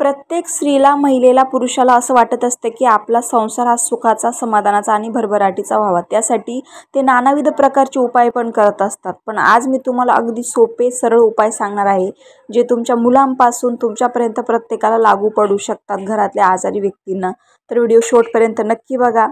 प्रत्येक स्त्रीला, महिलेला, पुरुषाला असं वाटत असतं की आपला संसार हा सुखाचा, समाधानाचा आणि भरभराटीचा व्हावा. त्यासाठी ते नानाविध प्रकारचे उपाय पण करत असतात. पण आज मी तुम्हाला अगदी सोपे, सरळ उपाय सांगणार आहे, जे तुमच्या मुलांपासून तुमच्यापर्यंत प्रत्येकाला लागू पडू शकतात, घरातल्या आजारी व्यक्तींना. तर व्हिडिओ शेवटपर्यंत नक्की बघा.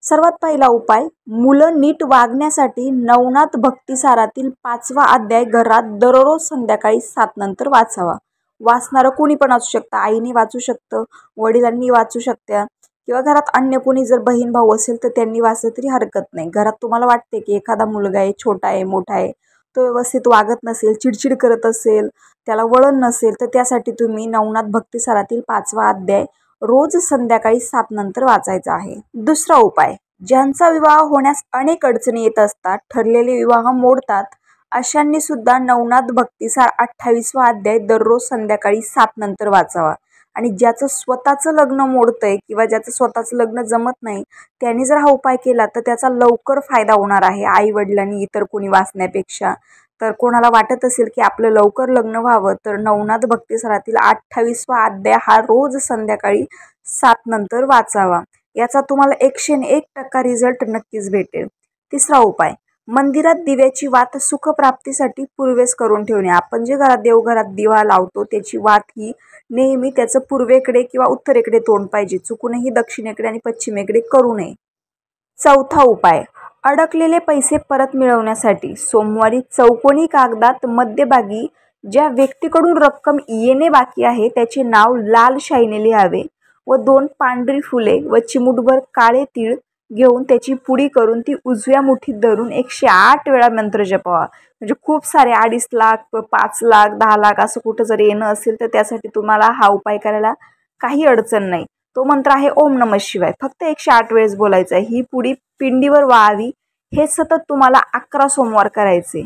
सर्वात पहिला उपाय, मुलं नीट वागण्यासाठी नवनाथ भक्तिसारातील 5वा अध्याय घरात दररोज संध्याकाळी 7 नंतर वाचावा. वाचणारं कुणी पण असू शकतं, आईने वाचू शकतं, वडिलांनी वाचू शकत्या, किंवा घरात अन्य कोणी जर बहीण भाऊ असेल तर त्यांनी वाचलं तरी हरकत नाही. घरात तुम्हाला वाटते की एखादा मुलगा आहे, छोटा आहे, मोठा आहे, तो व्यवस्थित वागत नसेल, चिडचिड करत असेल, त्याला वळण नसेल, तर त्यासाठी तुम्ही नवनाथ भक्तिसारातील 5वा अध्याय रोज संध्याकाळी 7 नंतर वाचायचा आहे. दुसरा उपाय, ज्यांचा विवाह होण्यास अनेक अडचणी येत असतात, ठरलेले विवाह मोडतात, अशांनी सुद्धा नवनाथ भक्तिसार 28वा अध्याय दररोज संध्याकाळी 7 नंतर वाचावा. आणि ज्याचं स्वतःचं लग्न मोडतंय किंवा ज्याचं स्वतःचं लग्न जमत नाही, त्यांनी जर हा उपाय केला तर त्याचा लवकर फायदा होणार आहे, आई वडिलांनी इतर कोणी वाचण्यापेक्षा. तर कोणाला वाटत असेल की आपलं लवकर लग्न व्हावं, तर नवनाथ भक्तिसारातील 28वा अध्याय हा रोज संध्याकाळी 7 नंतर वाचावा. याचा तुम्हाला 101% रिझल्ट नक्कीच भेटेल. तिसरा उपाय, मंदिरात दिव्याची वात सुखप्राप्तीसाठी पूर्वेस करून ठेवणे. आपण जे देवघरात दिवा लावतो त्याची वात ही नेहमी त्याचं पूर्वेकडे किंवा उत्तरेकडे तोंड पाहिजे, चुकूनही दक्षिणेकडे आणि पश्चिमेकडे करू नये. चौथा उपाय, अडकलेले पैसे परत मिळवण्यासाठी सोमवारी चौकोनी कागदात मध्यभागी ज्या व्यक्तीकडून रक्कम येणे बाकी आहे त्याचे नाव लाल शाईने लिहावे व 2 पांढरी फुले व चिमूटभर काळे तीळ घेऊन त्याची पुडी करून ती उजव्या मुठीत धरून 108 वेळा मंत्र जपावा. म्हणजे खूप सारे 2.5 लाख, 5 लाख, 10 लाख असं कुठं जर येणं असेल तर त्यासाठी तुम्हाला हा उपाय करायला काही अडचण नाही. तो मंत्र आहे ओम नमः शिवाय. फक्त 108 वेळेस बोलायचं आहे. ही पुडी पिंडीवर वाहावी. हे सतत तुम्हाला 11 सोमवार करायचे.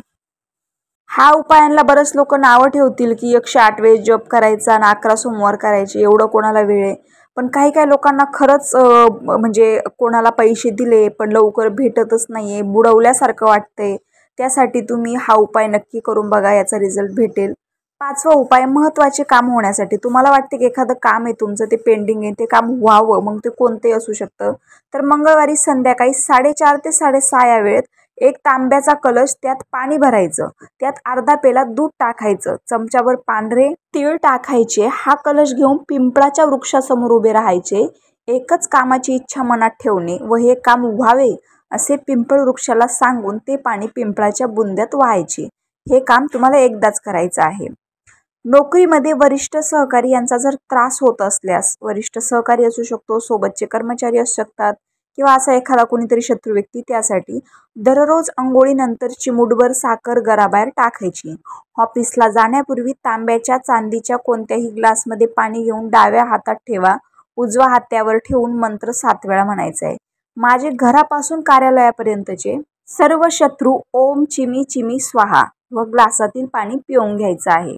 हा उपायांना बरेच लोक नावं ठेवतील की 108 वेळेस जप करायचा आणि 11 सोमवार करायचे, एवढं कोणाला वेळ आहे. पण काही काही लोकांना खरंच म्हणजे कोणाला पैसे दिले पण लवकर भेटतच नाही आहे, बुडवल्यासारखं वाटतंय, त्यासाठी तुम्ही हा उपाय नक्की करून बघा, याचा रिझल्ट भेटेल. 5वा उपाय, महत्त्वाचे काम होण्यासाठी. तुम्हाला वाटते की एखादं काम आहे तुमचं, ते पेंडिंग आहे, ते काम व्हावं, मग ते कोणतेही असू शकतं. तर मंगळवारी संध्याकाळी 4:30 ते 6:30 या वेळेत एक तांब्याचा कलश, त्यात पाणी भरायचं, त्यात अर्धा पेला दूध टाकायचं, चमच्यावर पांढरे तीळ टाकायचे, हा कलश घेऊन पिंपळाच्या वृक्षासमोर उभे राहायचे. एकच कामाची इच्छा मनात ठेवणे व हे काम व्हावे असे पिंपळ वृक्षाला सांगून ते पाणी पिंपळाच्या बुंद्यात वाहायचे. हे काम तुम्हाला एकदाच करायचं आहे. नोकरीमध्ये वरिष्ठ सहकारी यांचा जर त्रास होत असल्यास, वरिष्ठ सहकारी असू शकतो, सोबतचे कर्मचारी असू शकतात, किंवा असा एखादा कोणीतरी शत्रू व्यक्ती, त्यासाठी दररोज अंघोळीनंतर चिमूटभर साखर घराबाहेर टाकायची. ऑफिसला जाण्यापूर्वी तांब्याच्या, चांदीच्या कोणत्याही ग्लासमध्ये पाणी घेऊन डाव्या हातात ठेवा, उजवा हात त्यावर ठेवून मंत्र 7 वेळा म्हणायचा आहे. माझे घरापासून कार्यालयापर्यंतचे सर्व शत्रू ओम चिमी चिमी स्वाहा व ग्लासातील पाणी पिऊन घ्यायचं आहे.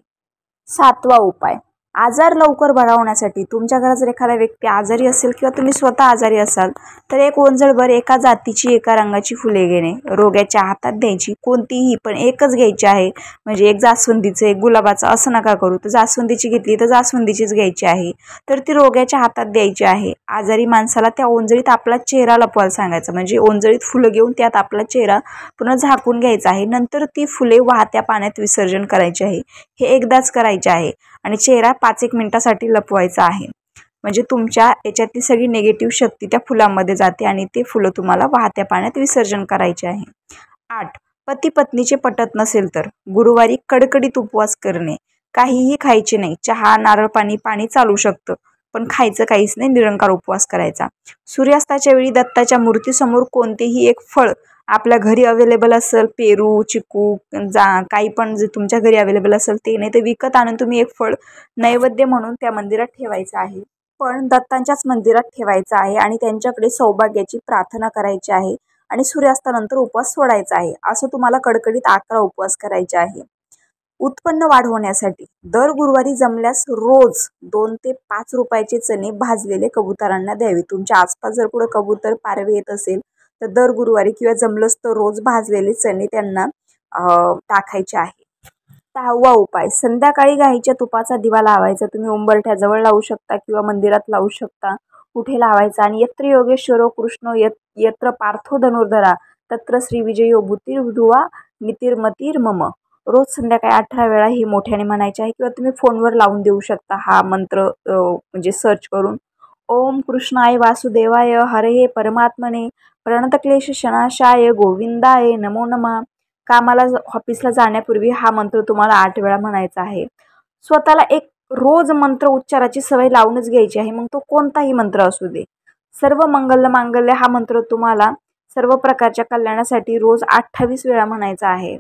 7वा उपाय, आजार लवकर बरा होण्यासाठी. तुमच्या घरात जर एखादा व्यक्ती आजारी असेल किंवा तुम्ही स्वतः आजारी असाल तर एक ओंजळभर एका जातीची, एका रंगाची फुले घेणे, रोग्याच्या हातात द्यायची. कोणतीही पण एकच घ्यायची आहे. म्हणजे एक जास्वंदीचं, एक गुलाबाचं असं नका करू. तर जास्वंदीची घेतली तर जास्वंदीचीच घ्यायची आहे. तर ती रोग्याच्या हातात द्यायची आहे. आजारी माणसाला त्या ओंजळीत आपला चेहरा लपवायला सांगायचं. म्हणजे ओंजळीत फुलं घेऊन त्यात आपला चेहरा पुन्हा झाकून घ्यायचा आहे. नंतर ती फुले वाहत्या पाण्यात विसर्जन करायचे आहे. हे एकदाच करायचे आहे आणि चेहरा 5-1 मिनिटासाठी लपवायचा आहे. म्हणजे तुमच्या याच्यातली सगळी निगेटिव्ह शक्ती त्या फुलांमध्ये जाते आणि ते फुलं तुम्हाला वाहत्या पाण्यात विसर्जन करायचे आहे. 8, पती पत्नीचे पटत नसेल तर गुरुवारी कडकडीत उपवास करणे. काहीही खायचे नाही. चहा, नारळ पाणी, पाणी चालू शकतं, पण खायचं काहीच नाही. निरंकार उपवास करायचा. सूर्यास्ताच्या वेळी दत्ताच्या मूर्तीसमोर कोणतेही एक फळ आपल्या घरी अवेलेबल असेल, पेरू, चिकू, काही पण जे तुमच्या घरी अवेलेबल असेल ते, नाही तर विकत आणून तुम्ही एक फळ नैवेद्य म्हणून त्या मंदिरात ठेवायचं आहे. पण दत्तांच्याच मंदिरात ठेवायचं आहे आणि त्यांच्याकडे सौभाग्याची प्रार्थना करायची आहे आणि सूर्यास्तानंतर उपवास सोडायचा आहे. असं तुम्हाला कडकडीत 11 उपवास करायचे आहे. उत्पन्न वाढ होण्यासाठी दर गुरुवारी जमल्यास रोज 2 ते 5 रुपयाचे चणे भाजलेले कबुतरांना द्यावे. तुमच्या आसपास जर कुठं कबूतर, पारवे येत असेल तर दर गुरुवारी किंवा जमलंच तर रोज भाजलेले चणे त्यांना टाकायचे आहे. 10वा उपाय, संध्याकाळी गाईच्या तुपाचा दिवा लावायचा. तुम्ही उंबरठ्याजवळ लावू शकता किंवा मंदिरात लावू शकता. कुठे लावायचा? आणि यत्र योगेश्वरो कृष्ण यत्र पार्थो धनुर्धरा तत्र श्री विजयो भूतिर्भुवा नीतिर्मतिर्मम. रोज संध्याकाळी 18 वेळा ही मोठ्याने म्हणायचे आहे किंवा तुम्ही फोनवर लावून देऊ शकता हा मंत्र म्हणजे सर्च करून. ओम कृष्णाय वासुदेवाय हरे परमात्मने प्रणतक्लेश शनाशाय गोविंदाय नमो नमः. कामाला ऑफिसला जाण्यापूर्वी हा मंत्र तुम्हाला 8 वेळा म्हणायचा आहे. स्वतःला एक रोज मंत्र उच्चाराची सवय लावूनच घ्यायची आहे, मग तो कोणताही मंत्र असू दे. सर्व मंगल मांगल्य हा मंत्र तुम्हाला सर्व प्रकारच्या कल्याणासाठी रोज 28 वेळा म्हणायचा आहे.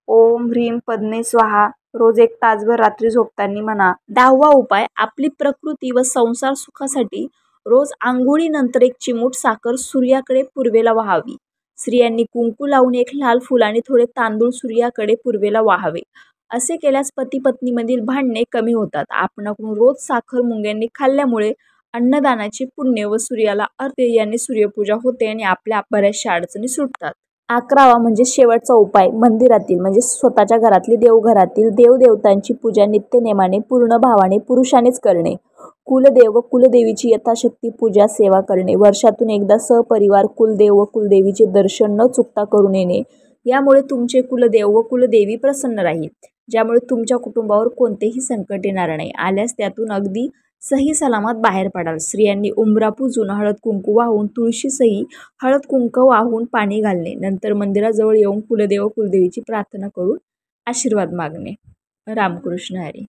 ओम ह्रीम पद्मे स्वाहा रोज 1 तासभर रात्री झोपताना म्हणा. 10वा उपाय, आपली प्रकृती व संसार सुखासाठी रोज आंघोळीनंतर 1 चिमूट साखर सूर्याकडे पूर्वेला वहावी. स्त्रियांनी कुंकू लावून 1 लाल फूल आणि थोडे तांदूळ सूर्याकडे पूर्वेला वहावे. असे केल्यास पती पत्नीमधील भांडणे कमी होतात. आपणाकडून रोज साखर मुंग्यांनी खाल्ल्यामुळे अन्नदानाचे पुण्य व सूर्याला अर्घ्य याने सूर्यपूजा होते आणि आपल्या बऱ्याचशा अडचणी सुटतात. 11वा म्हणजे शेवटचा उपाय, मंदिरातील म्हणजे स्वतःच्या घरातली देवघरातील देवदेवतांची पूजा नित्यनेमाने पूर्ण भावाने पुरुषानेच करणे. कुलदेव व कुलदेवीची यथाशक्ती पूजा सेवा करणे. वर्षातून एकदा सहपरिवार कुलदेव व कुलदेवीचे दर्शन न चुकता करून येणे. यामुळे तुमचे कुलदेव व कुलदेवी प्रसन्न राहील, ज्यामुळे तुमच्या कुटुंबावर कोणतेही संकट येणार नाही. आल्यास त्यातून अगदी सही सलामत बाहेर पडाल. स्त्रियांनी उंबरा पूजून हळद कुंकू वाहून तुळशीसही हळद कुंकू वाहून पाणी घालणे. नंतर मंदिराजवळ येऊन कुलदेव कुलदेवीची प्रार्थना करून आशीर्वाद मागणे. रामकृष्ण हरी.